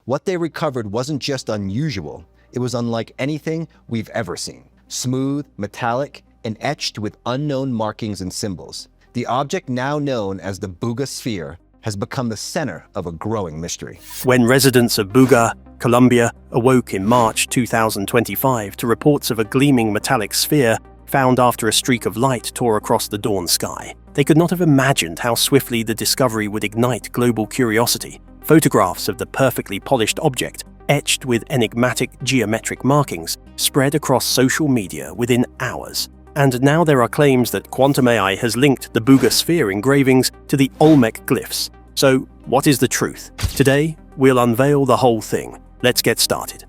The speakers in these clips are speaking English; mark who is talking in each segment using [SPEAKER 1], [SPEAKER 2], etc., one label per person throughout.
[SPEAKER 1] What they recovered wasn't just unusual, it was unlike anything we've ever seen. Smooth, metallic, and etched with unknown markings and symbols. The object now known as the Buga sphere has become the center of a growing mystery.
[SPEAKER 2] When residents of Buga, Colombia, awoke in March 2025 to reports of a gleaming metallic sphere found after a streak of light tore across the dawn sky, they could not have imagined how swiftly the discovery would ignite global curiosity. Photographs of the perfectly polished object, etched with enigmatic geometric markings, spread across social media within hours. And now there are claims that quantum AI has linked the Buga sphere engravings to the Olmec Glyphs. So, what is the truth? Today, we'll unveil the whole thing. Let's get started.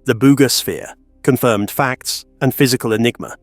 [SPEAKER 2] The Buga sphere. Confirmed facts and physical enigma.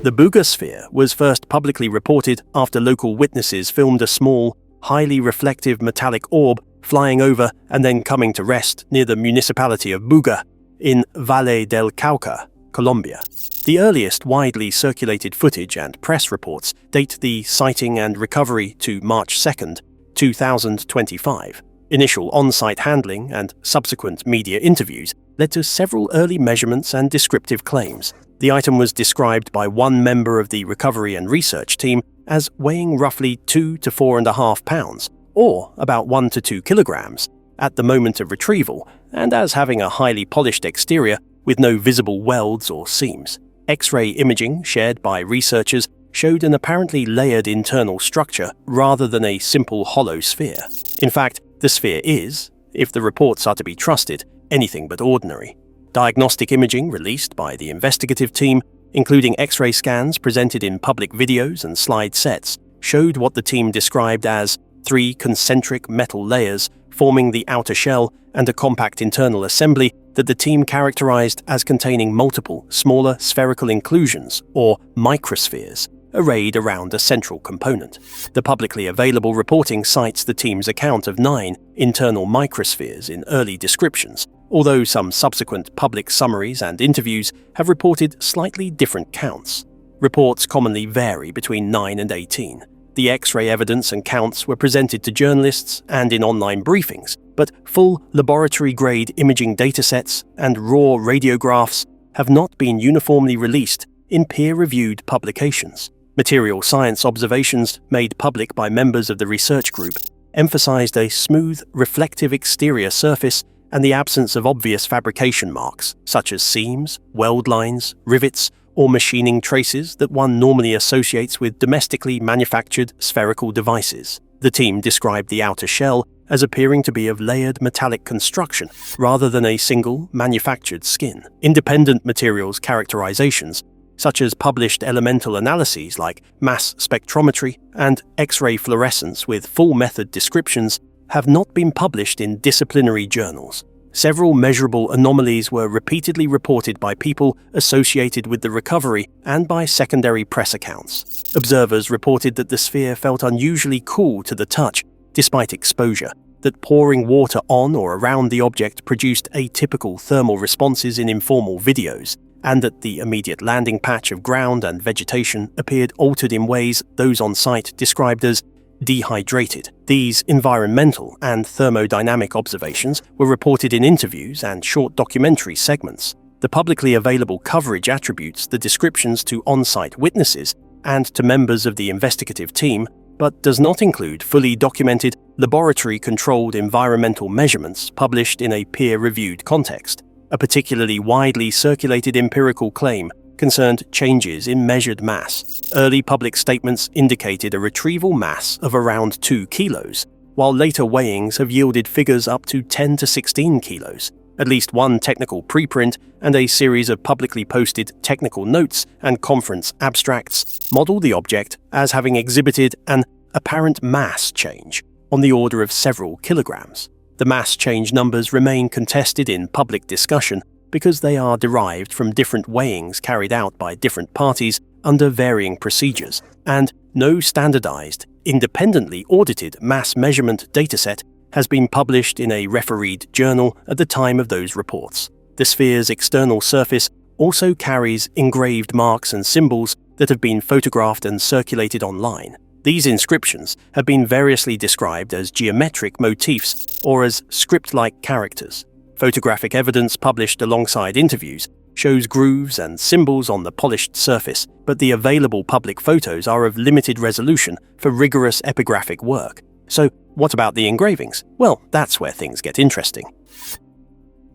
[SPEAKER 2] The Buga sphere was first publicly reported after local witnesses filmed a small, highly reflective metallic orb flying over and then coming to rest near the municipality of Buga in Valle del Cauca, Colombia. The earliest widely circulated footage and press reports date the sighting and recovery to March 2, 2025. Initial on-site handling and subsequent media interviews led to several early measurements and descriptive claims. The item was described by one member of the recovery and research team as weighing roughly 2 to 4.5 pounds, or about 1 to 2 kilograms, at the moment of retrieval, and as having a highly polished exterior with no visible welds or seams. X-ray imaging shared by researchers showed an apparently layered internal structure rather than a simple hollow sphere. In fact, the sphere is, if the reports are to be trusted, anything but ordinary. Diagnostic imaging released by the investigative team, including X-ray scans presented in public videos and slide sets, showed what the team described as 3 concentric metal layers forming the outer shell and a compact internal assembly that the team characterized as containing multiple, smaller spherical inclusions, or microspheres, arrayed around a central component. The publicly available reporting cites the team's account of 9 internal microspheres in early descriptions, although some subsequent public summaries and interviews have reported slightly different counts. Reports commonly vary between 9 and 18. The X-ray evidence and counts were presented to journalists and in online briefings, but full laboratory-grade imaging datasets and raw radiographs have not been uniformly released in peer-reviewed publications. Material science observations made public by members of the research group emphasized a smooth, reflective exterior surface and the absence of obvious fabrication marks, such as seams, weld lines, rivets, or machining traces that one normally associates with domestically manufactured spherical devices. The team described the outer shell as appearing to be of layered metallic construction rather than a single manufactured skin. Independent materials characterizations, such as published elemental analyses like mass spectrometry and X-ray fluorescence with full method descriptions, have not been published in disciplinary journals. Several measurable anomalies were repeatedly reported by people associated with the recovery and by secondary press accounts. Observers reported that the sphere felt unusually cool to the touch despite exposure, that pouring water on or around the object produced atypical thermal responses in informal videos, and that the immediate landing patch of ground and vegetation appeared altered in ways those on site described as dehydrated. These environmental and thermodynamic observations were reported in interviews and short documentary segments. The publicly available coverage attributes the descriptions to on-site witnesses and to members of the investigative team, but does not include fully documented, laboratory-controlled environmental measurements published in a peer-reviewed context. A particularly widely circulated empirical claim concerned changes in measured mass. Early public statements indicated a retrieval mass of around 2 kilos, while later weighings have yielded figures up to 10 to 16 kilos. At least one technical preprint and a series of publicly posted technical notes and conference abstracts model the object as having exhibited an apparent mass change on the order of several kilograms. The mass change numbers remain contested in public discussion because they are derived from different weighings carried out by different parties under varying procedures, and no standardized, independently audited mass measurement dataset has been published in a refereed journal at the time of those reports. The sphere's external surface also carries engraved marks and symbols that have been photographed and circulated online. These inscriptions have been variously described as geometric motifs or as script-like characters. Photographic evidence published alongside interviews shows grooves and symbols on the polished surface, but the available public photos are of limited resolution for rigorous epigraphic work. So, what about the engravings? Well, that's where things get interesting.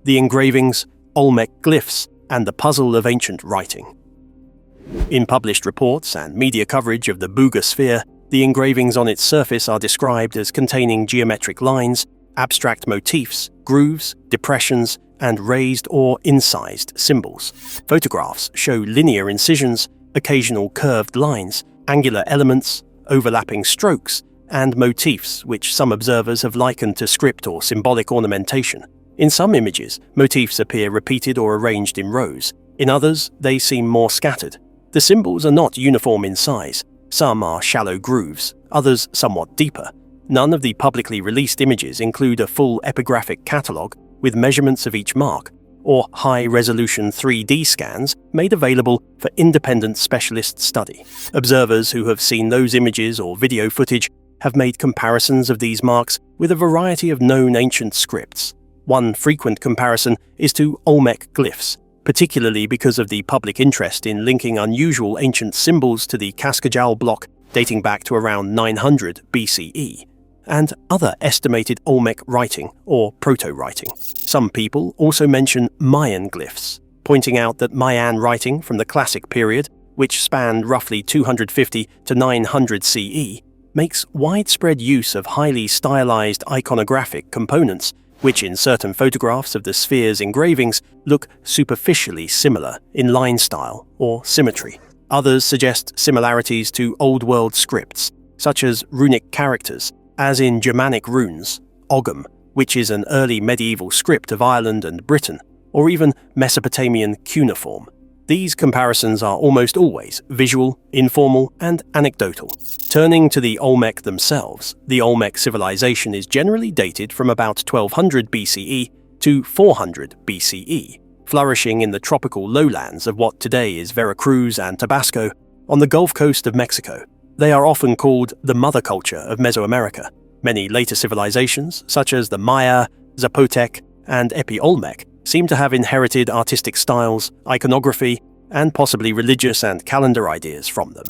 [SPEAKER 2] The engravings, Olmec Glyphs, and the puzzle of ancient writing. In published reports and media coverage of the Buga sphere, the engravings on its surface are described as containing geometric lines, abstract motifs, grooves, depressions, and raised or incised symbols. Photographs show linear incisions, occasional curved lines, angular elements, overlapping strokes, and motifs which some observers have likened to script or symbolic ornamentation. In some images, motifs appear repeated or arranged in rows. In others, they seem more scattered. The symbols are not uniform in size. Some are shallow grooves, others somewhat deeper. None of the publicly released images include a full epigraphic catalogue with measurements of each mark, or high-resolution 3D scans made available for independent specialist study. Observers who have seen those images or video footage have made comparisons of these marks with a variety of known ancient scripts. One frequent comparison is to Olmec Glyphs, particularly because of the public interest in linking unusual ancient symbols to the Cascajal block dating back to around 900 BCE, and other estimated Olmec writing or proto-writing. Some people also mention Mayan glyphs, pointing out that Mayan writing from the Classic period, which spanned roughly 250 to 900 CE, makes widespread use of highly stylized iconographic components, which in certain photographs of the sphere's engravings look superficially similar in line style or symmetry. Others suggest similarities to Old World scripts, such as runic characters, as in Germanic runes, Ogham, which is an early medieval script of Ireland and Britain, or even Mesopotamian cuneiform. These comparisons are almost always visual, informal, and anecdotal. Turning to the Olmec themselves, the Olmec civilization is generally dated from about 1200 BCE to 400 BCE, flourishing in the tropical lowlands of what today is Veracruz and Tabasco on the Gulf Coast of Mexico. They are often called the mother culture of Mesoamerica. Many later civilizations, such as the Maya, Zapotec, and Epi-Olmec, seem to have inherited artistic styles, iconography, and possibly religious and calendar ideas from them.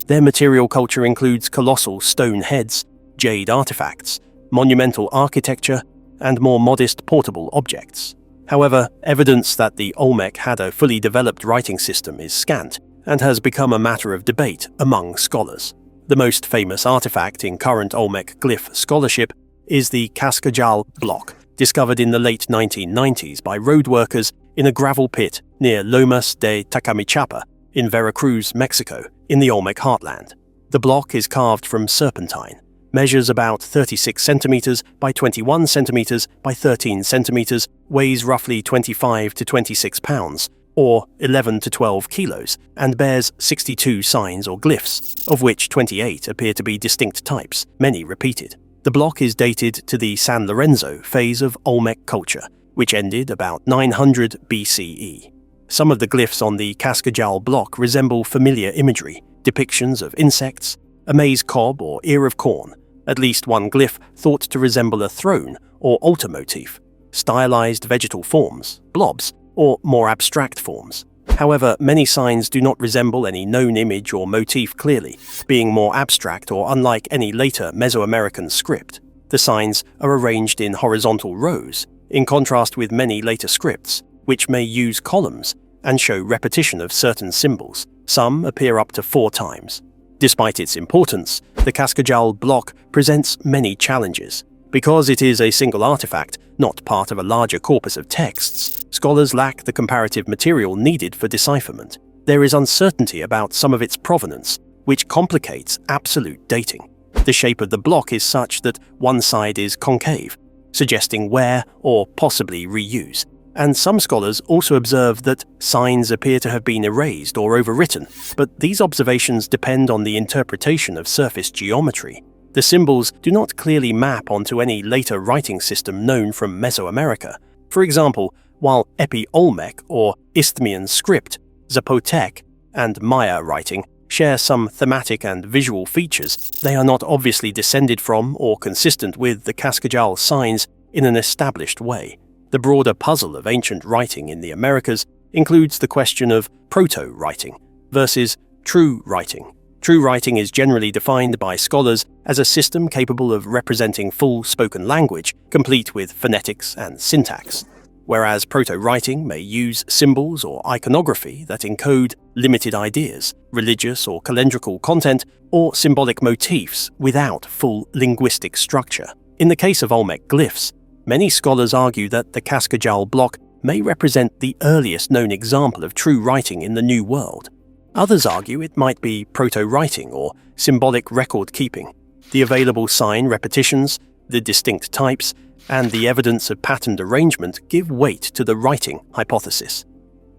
[SPEAKER 2] Their material culture includes colossal stone heads, jade artifacts, monumental architecture, and more modest portable objects. However, evidence that the Olmec had a fully developed writing system is scant and has become a matter of debate among scholars. The most famous artifact in current Olmec glyph scholarship is the Cascajal block, discovered in the late 1990s by road workers in a gravel pit near Lomas de Tacamichapa in Veracruz, Mexico, in the Olmec heartland. The block is carved from serpentine, measures about 36 centimeters by 21 centimeters by 13 centimeters, weighs roughly 25 to 26 pounds, or 11 to 12 kilos, and bears 62 signs or glyphs, of which 28 appear to be distinct types, many repeated. The block is dated to the San Lorenzo phase of Olmec culture, which ended about 900 BCE. Some of the glyphs on the Cascajal block resemble familiar imagery, depictions of insects, a maize cob or ear of corn, at least one glyph thought to resemble a throne or altar motif, stylized vegetal forms, blobs, or more abstract forms. However, many signs do not resemble any known image or motif clearly, being more abstract or unlike any later Mesoamerican script. The signs are arranged in horizontal rows, in contrast with many later scripts, which may use columns and show repetition of certain symbols. Some appear up to 4 times. Despite its importance, the Cascajal block presents many challenges. Because it is a single artifact, not part of a larger corpus of texts, scholars lack the comparative material needed for decipherment. There is uncertainty about some of its provenance, which complicates absolute dating. The shape of the block is such that one side is concave, suggesting wear or possibly reuse. And some scholars also observe that signs appear to have been erased or overwritten, but these observations depend on the interpretation of surface geometry. The symbols do not clearly map onto any later writing system known from Mesoamerica. For example, while Epi-Olmec or Isthmian script, Zapotec, and Maya writing share some thematic and visual features, they are not obviously descended from or consistent with the Cascajal signs in an established way. The broader puzzle of ancient writing in the Americas includes the question of proto-writing versus true writing. True writing is generally defined by scholars as a system capable of representing full spoken language, complete with phonetics and syntax, whereas proto-writing may use symbols or iconography that encode limited ideas, religious or calendrical content, or symbolic motifs without full linguistic structure. In the case of Olmec Glyphs, many scholars argue that the Cascajal block may represent the earliest known example of true writing in the New World. Others argue it might be proto-writing or symbolic record-keeping. The available sign repetitions, the distinct types, and the evidence of patterned arrangement give weight to the writing hypothesis.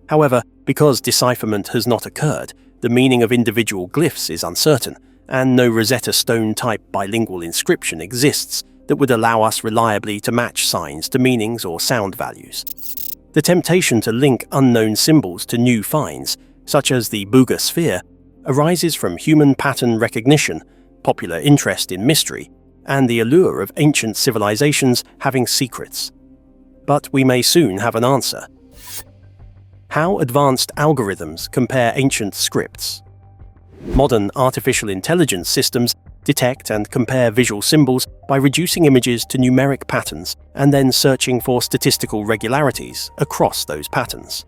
[SPEAKER 2] However, because decipherment has not occurred, the meaning of individual glyphs is uncertain, and no Rosetta Stone-type bilingual inscription exists that would allow us reliably to match signs to meanings or sound values. The temptation to link unknown symbols to new finds, such as the Buga sphere, arises from human pattern recognition, popular interest in mystery, and the allure of ancient civilizations having secrets. But we may soon have an answer. How advanced algorithms compare ancient scripts? Modern artificial intelligence systems detect and compare visual symbols by reducing images to numeric patterns and then searching for statistical regularities across those patterns.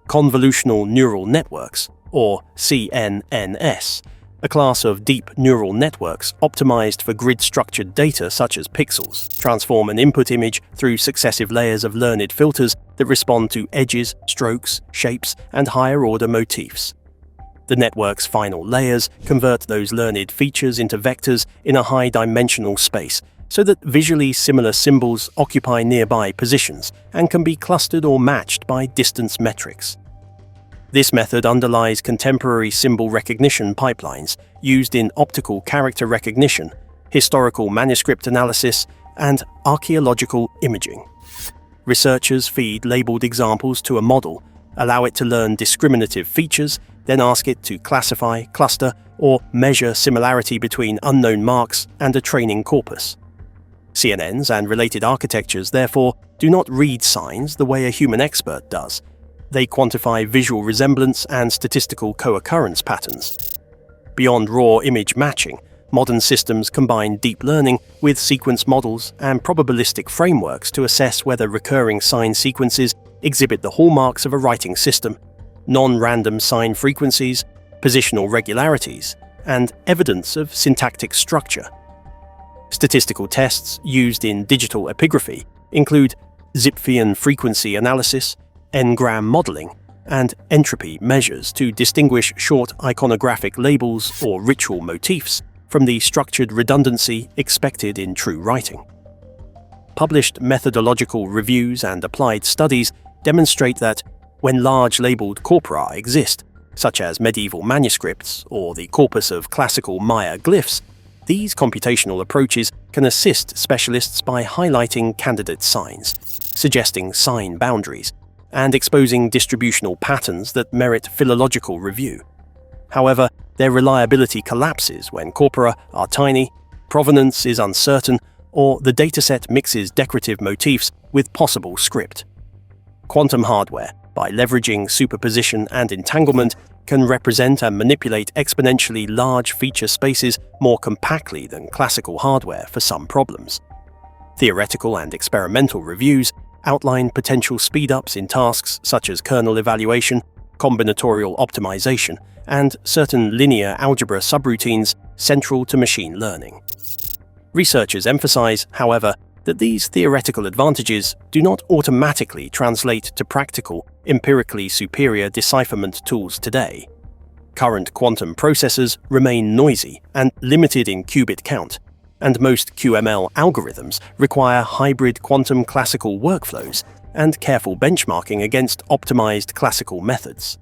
[SPEAKER 2] Convolutional neural networks, or CNNS, a class of deep neural networks optimized for grid-structured data such as pixels, transform an input image through successive layers of learned filters that respond to edges, strokes, shapes, and higher-order motifs. The network's final layers convert those learned features into vectors in a high-dimensional space so that visually similar symbols occupy nearby positions and can be clustered or matched by distance metrics. This method underlies contemporary symbol recognition pipelines used in optical character recognition, historical manuscript analysis, and archaeological imaging. Researchers feed labeled examples to a model, allow it to learn discriminative features, then ask it to classify, cluster, or measure similarity between unknown marks and a training corpus. CNNs and related architectures, therefore, do not read signs the way a human expert does. They quantify visual resemblance and statistical co-occurrence patterns. Beyond raw image matching, modern systems combine deep learning with sequence models and probabilistic frameworks to assess whether recurring sign sequences exhibit the hallmarks of a writing system, non-random sign frequencies, positional regularities, and evidence of syntactic structure. Statistical tests used in digital epigraphy include Zipfian frequency analysis, N-gram modeling, and entropy measures to distinguish short iconographic labels or ritual motifs from the structured redundancy expected in true writing. Published methodological reviews and applied studies demonstrate that when large labeled corpora exist, such as medieval manuscripts or the corpus of classical Maya glyphs, these computational approaches can assist specialists by highlighting candidate signs, suggesting sign boundaries, and exposing distributional patterns that merit philological review. However, their reliability collapses when corpora are tiny, provenance is uncertain, or the dataset mixes decorative motifs with possible script. Quantum hardware, by leveraging superposition and entanglement, can represent and manipulate exponentially large feature spaces more compactly than classical hardware for some problems. Theoretical and experimental reviews outline potential speed-ups in tasks such as kernel evaluation, combinatorial optimization, and certain linear algebra subroutines central to machine learning. Researchers emphasize, however, that these theoretical advantages do not automatically translate to practical, empirically superior decipherment tools today. Current quantum processors remain noisy and limited in qubit count, and most QML algorithms require hybrid quantum classical workflows and careful benchmarking against optimized classical methods.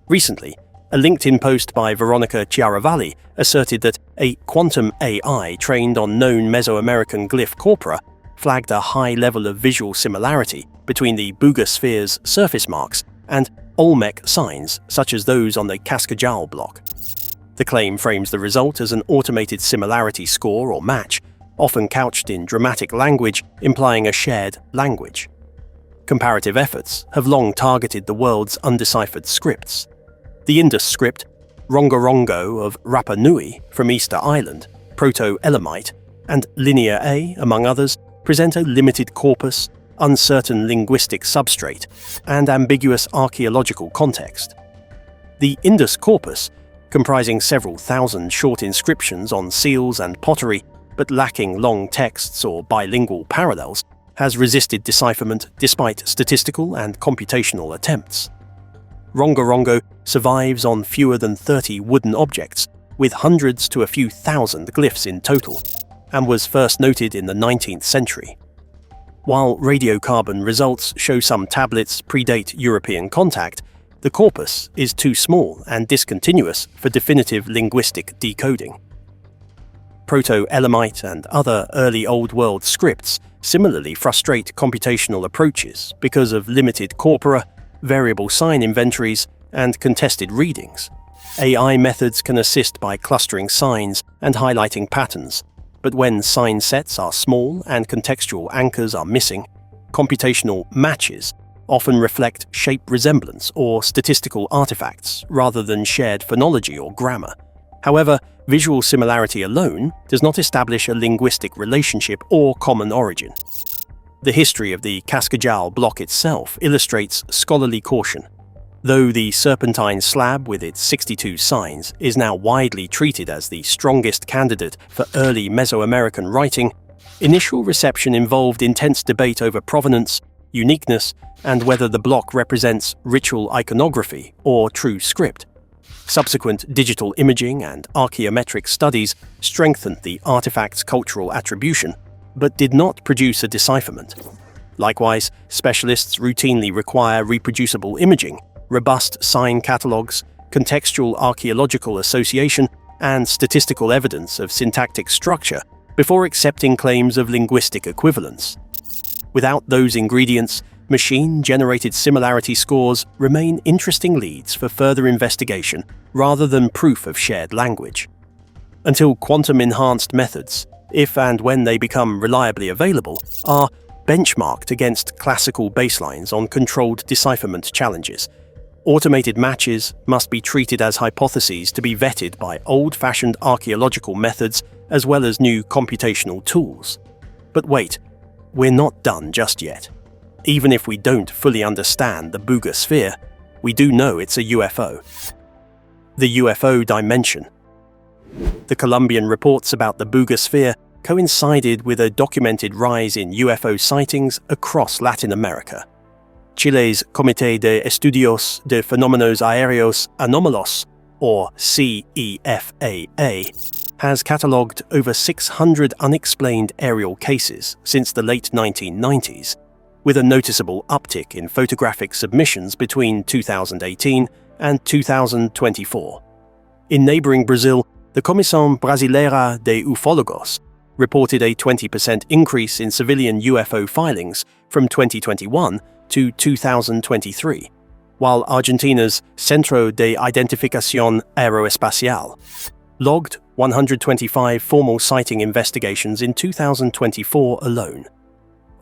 [SPEAKER 2] Recently, a LinkedIn post by Veronica Chiaravalli asserted that a quantum AI trained on known Mesoamerican glyph corpora flagged a high level of visual similarity between the Buga sphere's surface marks and Olmec signs such as those on the Cascajal block. The claim frames the result as an automated similarity score or match, often couched in dramatic language implying a shared language. Comparative efforts have long targeted the world's undeciphered scripts. The Indus script, Rongorongo of Rapa Nui from Easter Island, Proto-Elamite, and Linear A, among others, present a limited corpus, uncertain linguistic substrate, and ambiguous archaeological context. The Indus corpus, comprising several thousand short inscriptions on seals and pottery, but lacking long texts or bilingual parallels, has resisted decipherment despite statistical and computational attempts. Rongorongo survives on fewer than 30 wooden objects, with hundreds to a few thousand glyphs in total, and was first noted in the 19th century. While radiocarbon results show some tablets predate European contact, the corpus is too small and discontinuous for definitive linguistic decoding. Proto-Elamite and other early Old World scripts similarly frustrate computational approaches because of limited corpora, variable sign inventories, and contested readings. AI methods can assist by clustering signs and highlighting patterns, but when sign sets are small and contextual anchors are missing, computational matches often reflect shape resemblance or statistical artifacts rather than shared phonology or grammar. However, visual similarity alone does not establish a linguistic relationship or common origin. The history of the Cascajal block itself illustrates scholarly caution. Though the serpentine slab with its 62 signs is now widely treated as the strongest candidate for early Mesoamerican writing, initial reception involved intense debate over provenance, uniqueness, and whether the block represents ritual iconography or true script. Subsequent digital imaging and archaeometric studies strengthened the artifact's cultural attribution, but did not produce a decipherment. Likewise, specialists routinely require reproducible imaging, robust sign catalogues, contextual archaeological association, and statistical evidence of syntactic structure before accepting claims of linguistic equivalence. Without those ingredients, machine-generated similarity scores remain interesting leads for further investigation rather than proof of shared language. Until quantum-enhanced methods, if and when they become reliably available, are benchmarked against classical baselines on controlled decipherment challenges, automated matches must be treated as hypotheses to be vetted by old-fashioned archaeological methods as well as new computational tools. But wait, we're not done just yet. Even if we don't fully understand the Buga sphere, we do know it's a UFO. The UFO dimension. The Colombian reports about the Buga sphere coincided with a documented rise in UFO sightings across Latin America. Chile's Comité de Estudios de Fenómenos Aéreos Anómalos, or CEFAA, has catalogued over 600 unexplained aerial cases since the late 1990s, with a noticeable uptick in photographic submissions between 2018 and 2024. In neighboring Brazil, the Comissão Brasileira de Ufólogos reported a 20% increase in civilian UFO filings from 2021 to 2023, while Argentina's Centro de Identificación Aeroespacial logged 125 formal sighting investigations in 2024 alone.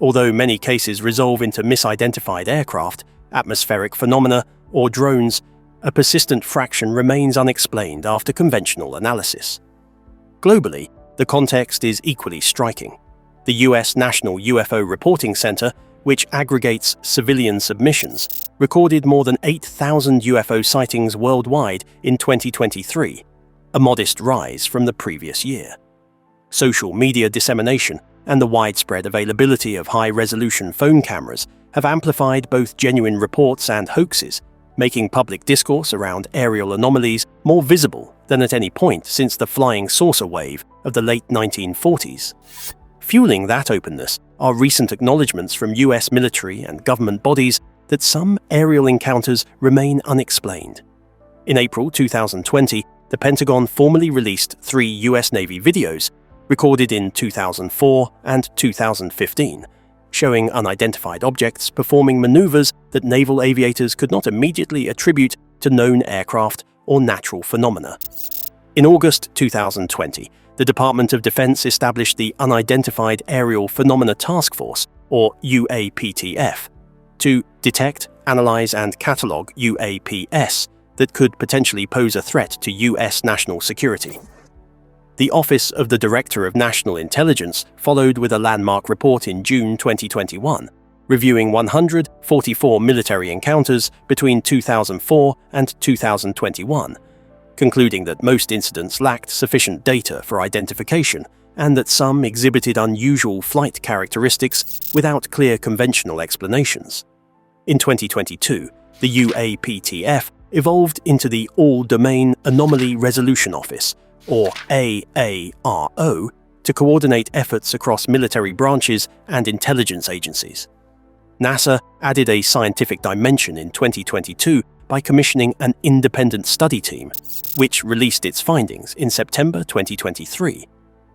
[SPEAKER 2] Although many cases resolve into misidentified aircraft, atmospheric phenomena, or drones, a persistent fraction remains unexplained after conventional analysis. Globally, the context is equally striking. The US National UFO Reporting Center, which aggregates civilian submissions, recorded more than 8,000 UFO sightings worldwide in 2023, a modest rise from the previous year. Social media dissemination and the widespread availability of high-resolution phone cameras have amplified both genuine reports and hoaxes, making public discourse around aerial anomalies more visible than at any point since the flying saucer wave of the late 1940s. Fueling that openness are recent acknowledgements from US military and government bodies that some aerial encounters remain unexplained. In April 2020, the Pentagon formally released 3 US Navy videos, recorded in 2004 and 2015, showing unidentified objects performing maneuvers that naval aviators could not immediately attribute to known aircraft or natural phenomena. In August 2020, the Department of Defense established the Unidentified Aerial Phenomena Task Force, or UAPTF, to detect, analyze, and catalog UAPs that could potentially pose a threat to US national security. The Office of the Director of National Intelligence followed with a landmark report in June 2021, reviewing 144 military encounters between 2004 and 2021, concluding that most incidents lacked sufficient data for identification and that some exhibited unusual flight characteristics without clear conventional explanations. In 2022, the UAPTF evolved into the All-Domain Anomaly Resolution Office, or AARO, to coordinate efforts across military branches and intelligence agencies. NASA added a scientific dimension in 2022 by commissioning an independent study team, which released its findings in September 2023,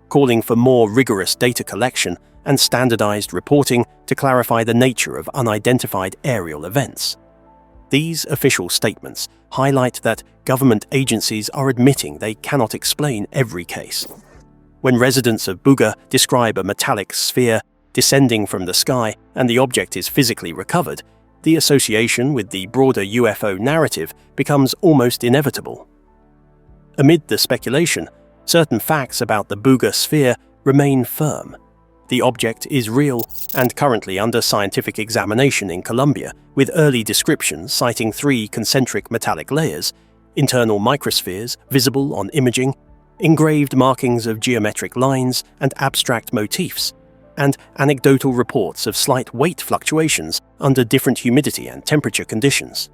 [SPEAKER 2] calling for more rigorous data collection and standardized reporting to clarify the nature of unidentified aerial events. These official statements highlight that government agencies are admitting they cannot explain every case. When residents of Buga describe a metallic sphere descending from the sky and the object is physically recovered, the association with the broader UFO narrative becomes almost inevitable. Amid the speculation, certain facts about the Buga sphere remain firm. The object is real and currently under scientific examination in Colombia, with early descriptions citing 3 concentric metallic layers, internal microspheres visible on imaging, engraved markings of geometric lines and abstract motifs, and anecdotal reports of slight weight fluctuations under different humidity and temperature conditions.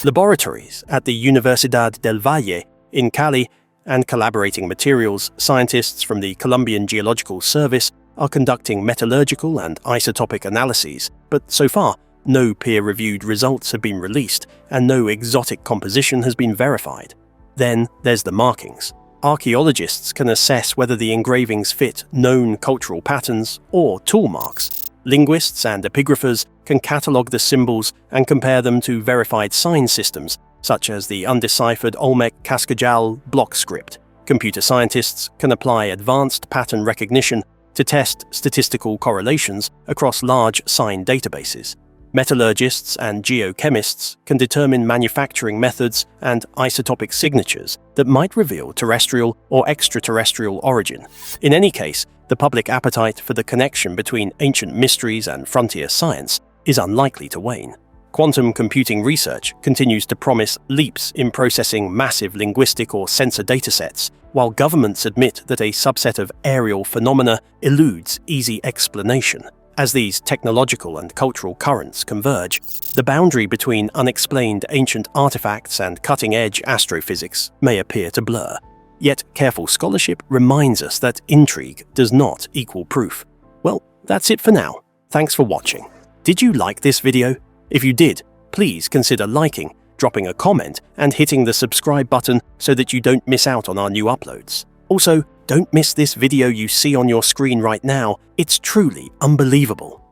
[SPEAKER 2] Laboratories at the Universidad del Valle in Cali and collaborating materials scientists from the Colombian Geological Service are conducting metallurgical and isotopic analyses, but so far, no peer-reviewed results have been released and no exotic composition has been verified. Then there's the markings. Archaeologists can assess whether the engravings fit known cultural patterns or tool marks. Linguists and epigraphers can catalogue the symbols and compare them to verified sign systems, such as the undeciphered Olmec Cascajal block script. Computer scientists can apply advanced pattern recognition to test statistical correlations across large sign databases. Metallurgists and geochemists can determine manufacturing methods and isotopic signatures that might reveal terrestrial or extraterrestrial origin. In any case, the public appetite for the connection between ancient mysteries and frontier science is unlikely to wane. Quantum computing research continues to promise leaps in processing massive linguistic or sensor datasets, while governments admit that a subset of aerial phenomena eludes easy explanation. As these technological and cultural currents converge, the boundary between unexplained ancient artifacts and cutting-edge astrophysics may appear to blur. Yet careful scholarship reminds us that intrigue does not equal proof. Well, that's it for now. Thanks for watching. Did you like this video? If you did, please consider liking, dropping a comment, and hitting the subscribe button so that you don't miss out on our new uploads. Also, don't miss this video you see on your screen right now. It's truly unbelievable.